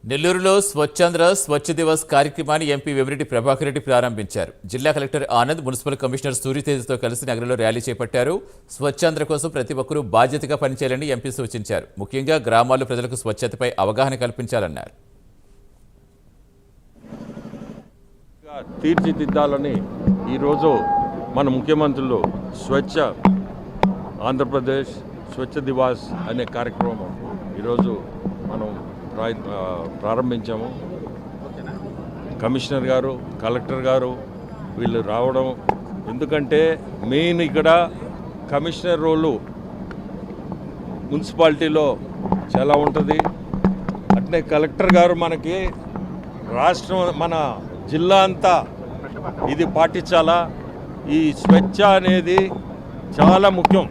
నెల్లూరులో స్వచ్ఛాంధ్ర స్వచ్ఛ దివస్ కార్యక్రమాన్ని ఎంపీ వేమిరెడ్డి ప్రభాకర్ రెడ్డి ప్రారంభించారు. జిల్లా కలెక్టర్ ఆనంద్, మున్సిపల్ కమిషనర్ సూర్యతేజతో కలిసి నగరంలో ర్యాలీ చేపట్టారు. స్వచ్ఛాంధ్ర కోసం ప్రతి ఒక్కరూ బాధ్యతగా పనిచేయాలని ఎంపీ సూచించారు. ముఖ్యంగా గ్రామాల్లో ప్రజలకు స్వచ్ఛతపై అవగాహన కల్పించాలన్నారు. తీర్చిదిద్దాలని ఈరోజు మన ముఖ్యమంత్రులు స్వచ్ఛ ఆంధ్రప్రదేశ్ స్వచ్ఛ దివాస్ అనే కార్యక్రమం ఈరోజు మనం ప్రారంభించాము. కమిషనర్ గారు, కలెక్టర్ గారు వీళ్ళు రావడం, ఎందుకంటే మెయిన్ ఇక్కడ కమిషనర్ రోలు మున్సిపాలిటీలో చాలా ఉంటుంది. అట్నే కలెక్టర్ గారు మనకి రాష్ట్రం, మన జిల్లా అంతా ఇది పాటించాలా. ఈ స్వచ్ఛ అనేది చాలా ముఖ్యం.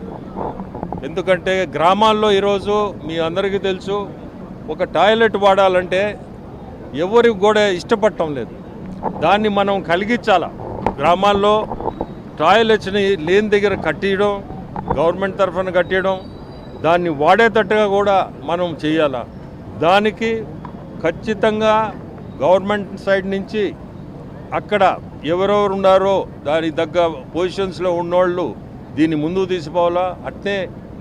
ఎందుకంటే గ్రామాల్లో ఈరోజు మీ అందరికీ తెలుసు, ఒక టాయిలెట్ వాడాలంటే ఎవరికి కూడా ఇష్టపడటం లేదు. దాన్ని మనం కలిగించాలా. గ్రామాల్లో టాయిలెట్స్ని లేని దగ్గర కట్టియడం, గవర్నమెంట్ తరఫున కట్టియడం, దాన్ని వాడేటట్టుగా కూడా మనం చేయాలా. దానికి ఖచ్చితంగా గవర్నమెంట్ సైడ్ నుంచి అక్కడ ఎవరెవరు ఉన్నారో దాని తగ్గ పొజిషన్స్లో ఉన్నోళ్ళు దీన్ని ముందుకు తీసుకోవాలా. అట్నే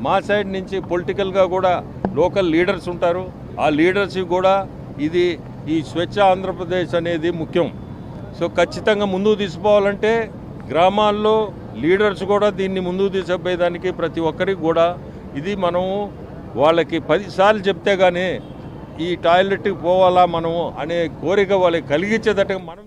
మా సైడ్ నుంచి పొలిటికల్గా కూడా లోకల్ లీడర్స్ ఉంటారు. ఆ లీడర్స్కి కూడా ఇది ఈ స్వచ్ఛ ఆంధ్రప్రదేశ్ అనేది ముఖ్యం. సో ఖచ్చితంగా ముందుకు తీసుకోవాలంటే గ్రామాల్లో లీడర్స్ కూడా దీన్ని ముందుకు తీసుకుపోయేదానికి ప్రతి ఒక్కరికి కూడా ఇది మనము వాళ్ళకి 10 సార్లు చెప్తే కానీ ఈ టాయిలెట్కి పోవాలా మనము అనే కోరిక వాళ్ళకి కలిగించేటట్టుగా మనం